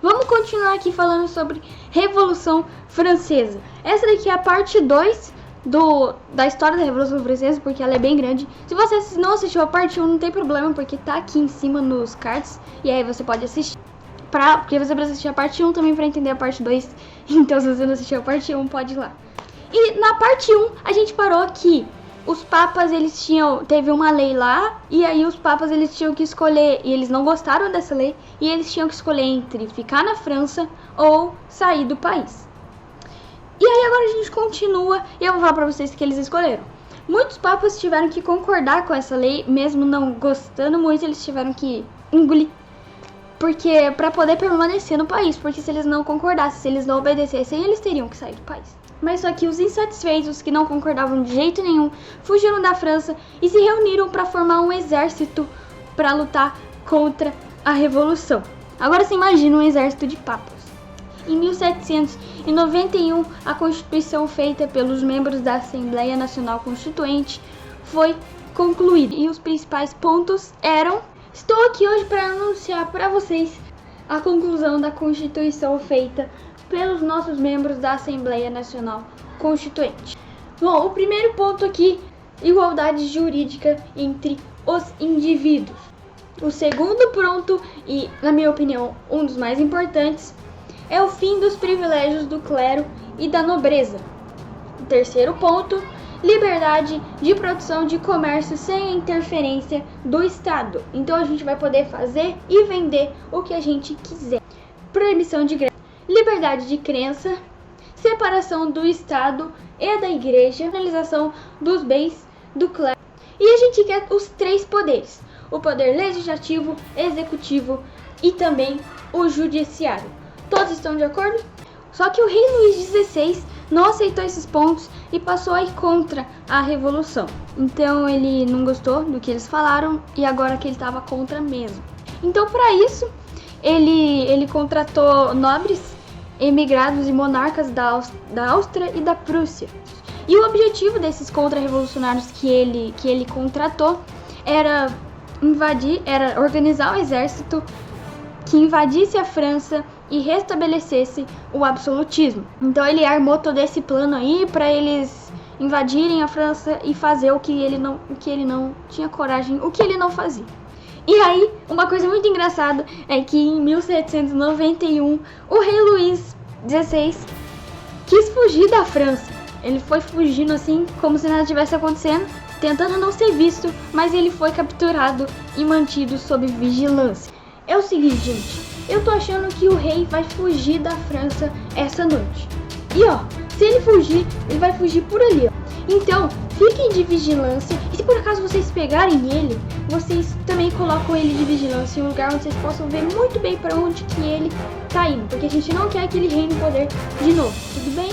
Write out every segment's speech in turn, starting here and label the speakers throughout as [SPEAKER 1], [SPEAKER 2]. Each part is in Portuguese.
[SPEAKER 1] vamos continuar aqui falando sobre Revolução Francesa. Essa daqui é a parte 2 da história da Revolução Francesa, porque ela é bem grande. Se você não assistiu a parte 1, não tem problema, porque tá aqui em cima nos cards, e aí você pode assistir. Porque você precisa assistir a parte 1 também para entender a parte 2. Então, se você não assistiu a parte 1, pode ir lá. E na parte 1, a gente parou que os papas, teve uma lei lá, e aí os papas, eles tinham que escolher, e eles não gostaram dessa lei, e eles tinham que escolher entre ficar na França ou sair do país. E aí agora a gente continua, e eu vou falar pra vocês o que eles escolheram. Muitos papas tiveram que concordar com essa lei, mesmo não gostando muito, eles tiveram que engolir. Porque para poder permanecer no país, porque se eles não concordassem, se eles não obedecessem, eles teriam que sair do país. Mas só que os insatisfeitos, que não concordavam de jeito nenhum, fugiram da França e se reuniram para formar um exército para lutar contra a Revolução. Agora você imagina um exército de papas. Em 1791, a Constituição feita pelos membros da Assembleia Nacional Constituinte foi concluída. E os principais pontos eram... Estou aqui hoje para anunciar para vocês a conclusão da Constituição feita pelos nossos membros da Assembleia Nacional Constituinte. Bom, o primeiro ponto aqui, igualdade jurídica entre os indivíduos. O segundo ponto, e na minha opinião um dos mais importantes, é o fim dos privilégios do clero e da nobreza. O terceiro ponto, liberdade de produção de comércio sem a interferência do Estado. Então a gente vai poder fazer e vender o que a gente quiser. Proibição de greve, liberdade de crença, separação do Estado e da Igreja, nacionalização dos bens do clero. E a gente quer os três poderes: o poder legislativo, executivo e também o judiciário. Todos estão de acordo? Só que o rei Luís XVI não aceitou esses pontos e passou a ir contra a Revolução. Então ele não gostou do que eles falaram e agora que ele estava contra mesmo. Então para isso ele contratou nobres, emigrados e monarcas da Áustria e da Prússia. E o objetivo desses contra-revolucionários que ele contratou era organizar um exército que invadisse a França e restabelecesse o absolutismo. Então ele armou todo esse plano aí para eles invadirem a França e fazer o que ele não tinha coragem, o que ele não fazia. E aí, uma coisa muito engraçada é que em 1791 o rei Luís XVI quis fugir da França. Ele foi fugindo assim, como se nada tivesse acontecendo, tentando não ser visto, mas ele foi capturado e mantido sob vigilância. É o seguinte, gente, eu tô achando que o rei vai fugir da França essa noite. E ó, se ele fugir, ele vai fugir por ali, ó. Então, fiquem de vigilância. E se por acaso vocês pegarem ele, vocês também colocam ele de vigilância em um lugar onde vocês possam ver muito bem para onde que ele tá indo. Porque a gente não quer que ele reine no poder de novo, tudo bem?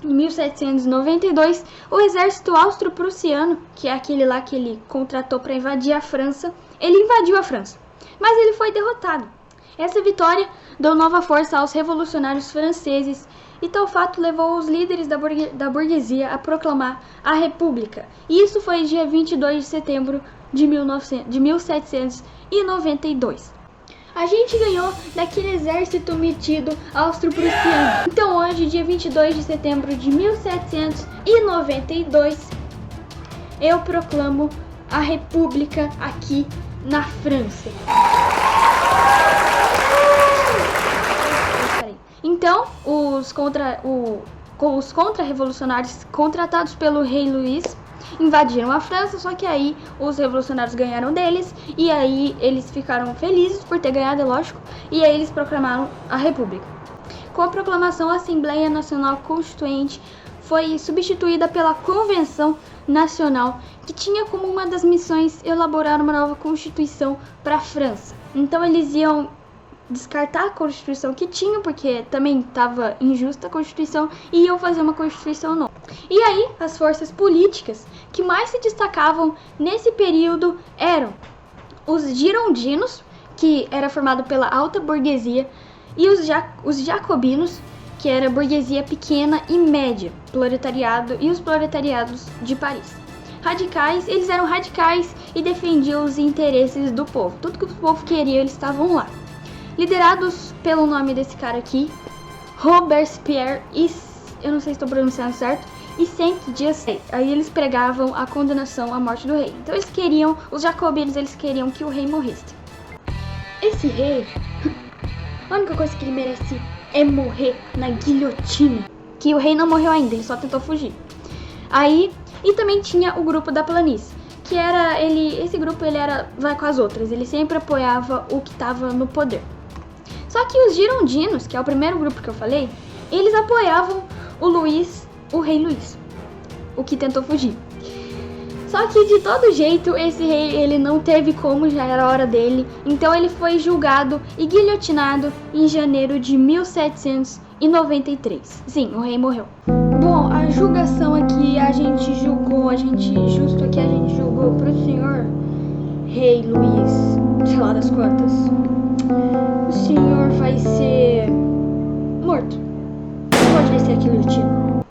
[SPEAKER 1] Em 1792, o exército austro-prussiano, que é aquele lá que ele contratou para invadir a França, ele invadiu a França. Mas ele foi derrotado. Essa vitória deu nova força aos revolucionários franceses e tal fato levou os líderes da burguesia a proclamar a República. E isso foi dia 22 de setembro de 1792. A gente ganhou daquele exército metido austro-prussiano. Então hoje, dia 22 de setembro de 1792, eu proclamo a República aqui na França. Então, os contra-revolucionários contratados pelo rei Luís invadiram a França, só que aí os revolucionários ganharam deles, e aí eles ficaram felizes por ter ganhado, é lógico, e aí eles proclamaram a República. Com a proclamação, a Assembleia Nacional Constituinte foi substituída pela Convenção Nacional, que tinha como uma das missões elaborar uma nova Constituição para a França. Então eles iam descartar a Constituição que tinham, porque também estava injusta a Constituição, e iam fazer uma Constituição nova. E aí, as forças políticas que mais se destacavam nesse período eram os girondinos, que era formado pela alta burguesia, e os jacobinos, que era burguesia pequena e média, proletariado e os proletariados de Paris. Radicais, eles eram radicais e defendiam os interesses do povo. Tudo que o povo queria, eles estavam lá. liderados pelo nome desse cara aqui, Robespierre, e eu não sei se estou pronunciando certo, e 100 dias. Aí eles pregavam a condenação à morte do rei. Então eles queriam, os jacobinos, eles queriam que o rei morresse. Esse rei, a única coisa que ele merece é morrer na guilhotina. Que o rei não morreu ainda, ele só tentou fugir. Aí, e também tinha o grupo da planície, que era, esse grupo ele era, vai com as outras, ele sempre apoiava o que estava no poder. Só que os girondinos, que é o primeiro grupo que eu falei, eles apoiavam o rei Luís, o que tentou fugir. Só que de todo jeito, esse rei, ele não teve como, já era a hora dele, então ele foi julgado e guilhotinado em janeiro de 1793. Sim, o rei morreu. Bom, a julgação aqui, a gente julgou pro senhor rei Luís, sei lá das quantas. O senhor vai ser morto. Pode descer a guilhotina.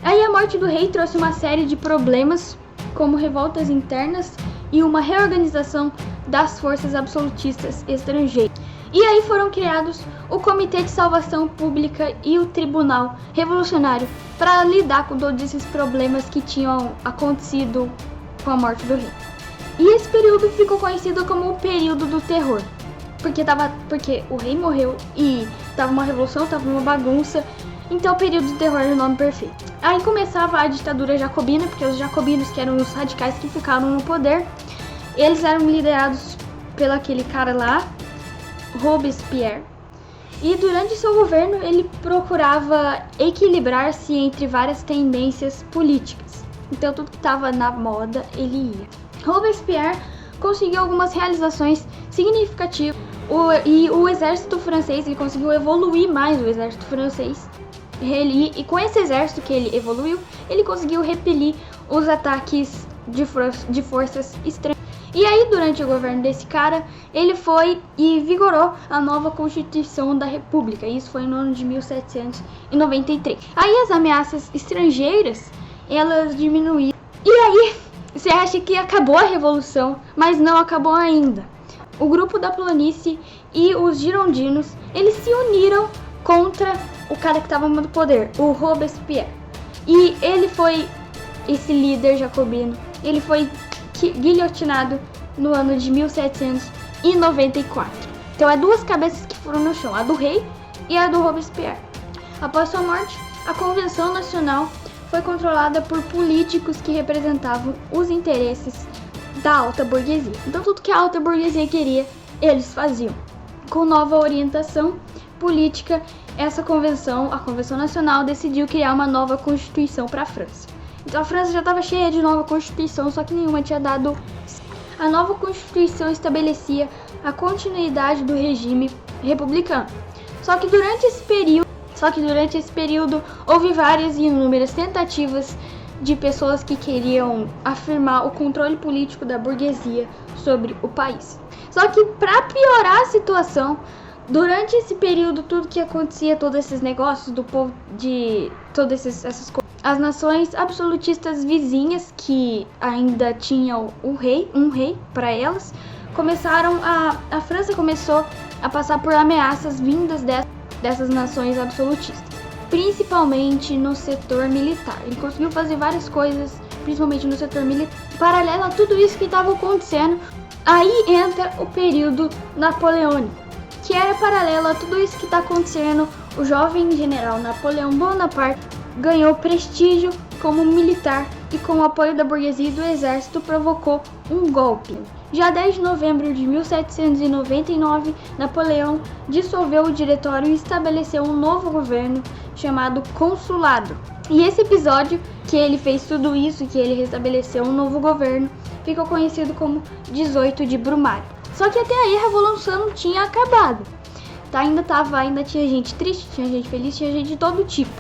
[SPEAKER 1] Aí a morte do rei trouxe uma série de problemas, como revoltas internas e uma reorganização das forças absolutistas estrangeiras. E aí foram criados o Comitê de Salvação Pública e o Tribunal Revolucionário para lidar com todos esses problemas que tinham acontecido com a morte do rei. E esse período ficou conhecido como o período do terror, porque o rei morreu e tava uma revolução, tava uma bagunça. Então, o período do terror é o nome perfeito. Aí começava a ditadura jacobina, porque os jacobinos, que eram os radicais que ficaram no poder, eles eram liderados pelo aquele cara lá, Robespierre. E durante seu governo, ele procurava equilibrar-se entre várias tendências políticas. Então, tudo que estava na moda, ele ia. Robespierre conseguiu algumas realizações significativas. E o exército francês, ele conseguiu evoluir mais o exército francês. E com esse exército que ele evoluiu, ele conseguiu repelir os ataques de forças estrangeiras. E aí, durante o governo desse cara, ele foi e vigorou a nova Constituição da República. Isso foi no ano de 1793. Aí as ameaças estrangeiras, elas diminuíram. E aí, você acha que acabou a Revolução, mas não acabou ainda. O grupo da planície e os girondinos, eles se uniram contra o cara que estava no poder, o Robespierre. E ele foi, esse líder jacobino, ele foi guilhotinado no ano de 1794. Então é duas cabeças que foram no chão, a do rei e a do Robespierre. Após sua morte, a Convenção Nacional foi controlada por políticos que representavam os interesses da alta burguesia. Então tudo que a alta burguesia queria, eles faziam. Com nova orientação política, essa convenção, a Convenção Nacional, decidiu criar uma nova Constituição para a França. Então a França já estava cheia de nova Constituição, só que nenhuma tinha dado. A nova Constituição estabelecia a continuidade do regime republicano. Só que durante esse período houve várias e inúmeras tentativas de pessoas que queriam afirmar o controle político da burguesia sobre o país. Só que para piorar a situação, durante esse período, tudo que acontecia, todos esses negócios do povo, de todas essas coisas, as nações absolutistas vizinhas, que ainda tinham um rei para elas, a França começou a passar por ameaças vindas dessas nações absolutistas, principalmente no setor militar. Ele conseguiu fazer várias coisas, principalmente no setor militar. Paralelo a tudo isso que estava acontecendo, aí entra o período napoleônico, que era paralelo a tudo isso que está acontecendo. O jovem general Napoleão Bonaparte ganhou prestígio como militar e, com o apoio da burguesia e do exército, provocou um golpe. Já 10 de novembro de 1799, Napoleão dissolveu o diretório e estabeleceu um novo governo chamado Consulado. E esse episódio, que ele fez tudo isso, que ele restabeleceu um novo governo, ficou conhecido como 18 de Brumário. Só que até aí a Revolução não tinha acabado. Ainda tinha gente triste, tinha gente feliz, tinha gente de todo tipo.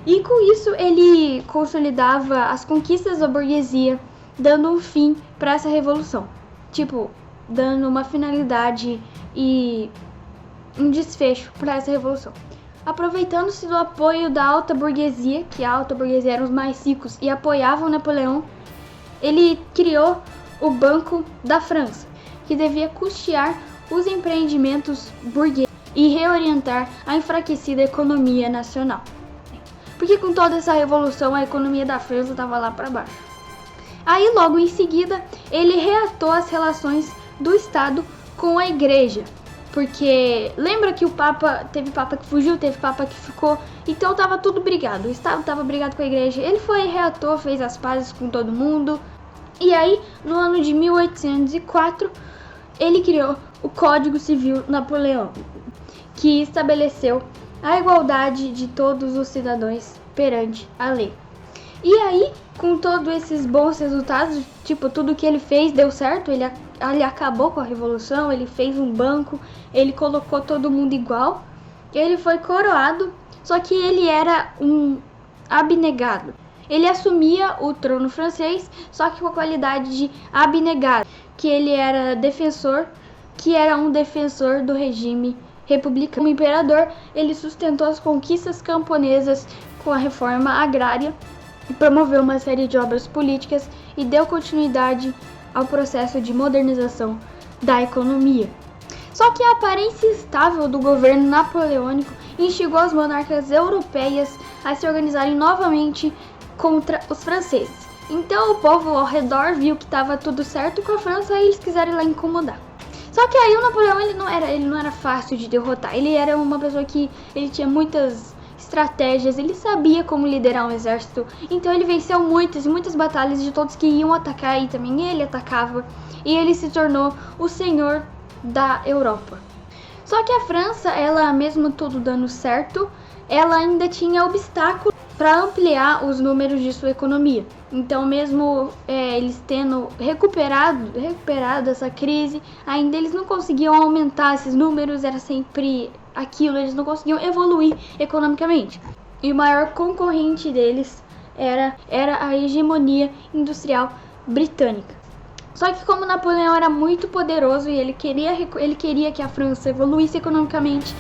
[SPEAKER 1] E com isso ele consolidava as conquistas da burguesia, dando um fim para essa revolução. Dando uma finalidade e um desfecho para essa revolução. Aproveitando-se do apoio da alta burguesia, que a alta burguesia eram os mais ricos e apoiavam Napoleão, ele criou o Banco da França, que devia custear os empreendimentos burgueses e reorientar a enfraquecida economia nacional. Porque com toda essa revolução a economia da França estava lá para baixo. Aí logo em seguida ele reatou as relações do Estado com a Igreja. Porque lembra que teve Papa que fugiu, teve Papa que ficou, então tava tudo brigado, o Estado tava brigado com a Igreja. Ele reatou, fez as pazes com todo mundo. E aí, no ano de 1804, ele criou o Código Civil Napoleônico, que estabeleceu a igualdade de todos os cidadãos perante a lei. E aí, com todos esses bons resultados, tipo, tudo que ele fez deu certo, ele acabou com a revolução, ele fez um banco, ele colocou todo mundo igual, ele foi coroado, só que ele era um abnegado. Ele assumia o trono francês, só que com a qualidade de abnegado, que ele era um defensor do regime republicano. Como imperador, ele sustentou as conquistas camponesas com a reforma agrária, e promoveu uma série de obras políticas e deu continuidade ao processo de modernização da economia. Só que a aparência estável do governo napoleônico instigou as monarcas europeias a se organizarem novamente contra os franceses. Então o povo ao redor viu que estava tudo certo com a França e eles quiseram ir lá incomodar. Só que aí o Napoleão ele não era fácil de derrotar. Ele era uma pessoa que ele tinha muitas estratégias, ele sabia como liderar um exército, então ele venceu muitas batalhas de todos que iam atacar e também ele atacava, e ele se tornou o senhor da Europa. Só que a França, ela mesmo tudo dando certo, ela ainda tinha obstáculos para ampliar os números de sua economia. Então mesmo eles tendo recuperado essa crise, ainda eles não conseguiam aumentar esses números, era sempre aquilo, eles não conseguiam evoluir economicamente. E o maior concorrente deles era a hegemonia industrial britânica. Só que como Napoleão era muito poderoso e ele queria que a França evoluísse economicamente,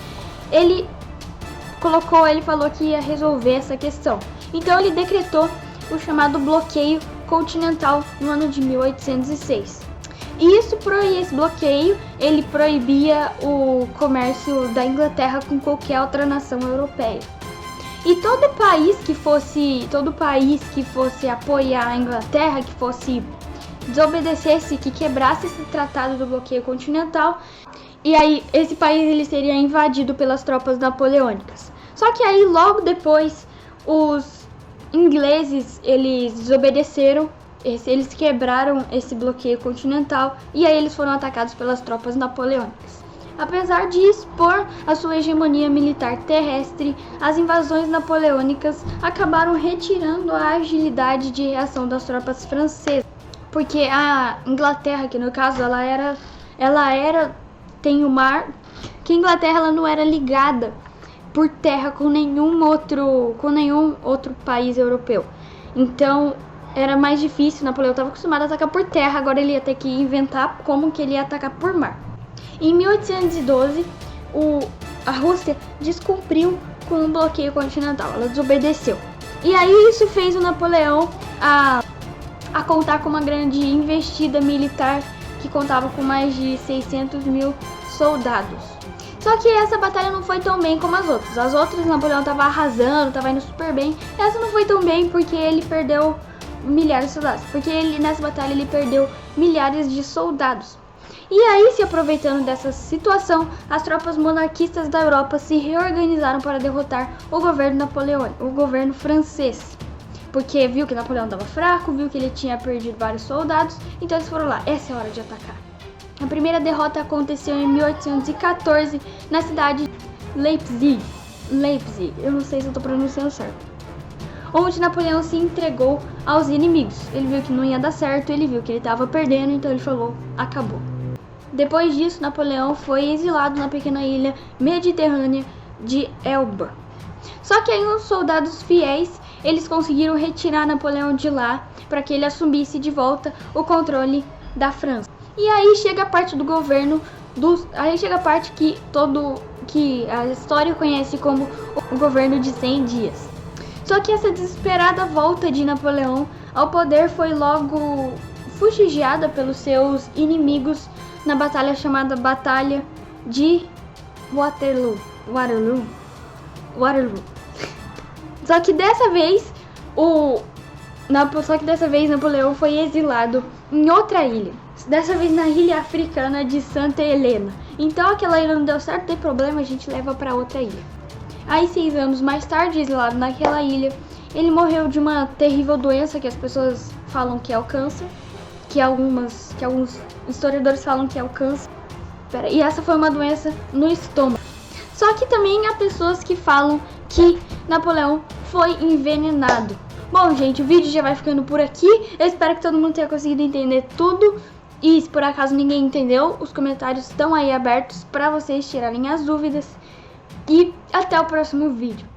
[SPEAKER 1] ele falou que ia resolver essa questão. Então ele decretou o chamado bloqueio continental no ano de 1806. E esse bloqueio, ele proibia o comércio da Inglaterra com qualquer outra nação europeia. E todo país que fosse apoiar a Inglaterra, que fosse desobedecesse, que quebrasse esse tratado do bloqueio continental, e aí esse país ele seria invadido pelas tropas napoleônicas. Só que aí logo depois os ingleses eles desobedeceram, eles quebraram esse bloqueio continental e aí eles foram atacados pelas tropas napoleônicas. Apesar de expor a sua hegemonia militar terrestre, as invasões napoleônicas acabaram retirando a agilidade de reação das tropas francesas, porque a Inglaterra, que no caso tem o mar, que a Inglaterra ela não era ligada por terra com nenhum outro país europeu. Então era mais difícil, Napoleão estava acostumado a atacar por terra, agora ele ia ter que inventar como que ele ia atacar por mar. Em 1812, a Rússia descumpriu com o bloqueio continental, ela desobedeceu. E aí isso fez o Napoleão a contar com uma grande investida militar que contava com mais de 600 mil soldados. Só que essa batalha não foi tão bem como as outras. As outras Napoleão estava arrasando, estava indo super bem. Essa não foi tão bem porque ele perdeu milhares de soldados. Porque nessa batalha ele perdeu milhares de soldados. E aí, se aproveitando dessa situação, as tropas monarquistas da Europa se reorganizaram para derrotar o governo napoleônico, o governo francês. Porque viu que Napoleão estava fraco, viu que ele tinha perdido vários soldados, então eles foram lá, essa é a hora de atacar. A primeira derrota aconteceu em 1814 na cidade de Leipzig, eu não sei se eu estou pronunciando certo, onde Napoleão se entregou aos inimigos. Ele viu que não ia dar certo, ele viu que ele estava perdendo, então ele falou, acabou. Depois disso, Napoleão foi exilado na pequena ilha mediterrânea de Elba. Só que aí os soldados fiéis, eles conseguiram retirar Napoleão de lá para que ele assumisse de volta o controle da França. E aí chega a parte do governo, que a história conhece como o governo de 100 dias. Só que essa desesperada volta de Napoleão ao poder foi logo fustigiada pelos seus inimigos na batalha chamada Batalha de Waterloo. Só que dessa vez Napoleão foi exilado em outra ilha. Dessa vez na ilha africana de Santa Helena. Então aquela ilha não deu certo, tem problema, a gente leva para outra ilha. Aí 6 anos mais tarde, exilado naquela ilha, ele morreu de uma terrível doença que as pessoas falam que é o câncer, que alguns historiadores falam que é o câncer. E essa foi uma doença no estômago. Só que também há pessoas que falam que Napoleão foi envenenado. Bom, gente, o vídeo já vai ficando por aqui. Eu espero que todo mundo tenha conseguido entender tudo. E se por acaso ninguém entendeu, os comentários estão aí abertos para vocês tirarem as dúvidas. E até o próximo vídeo.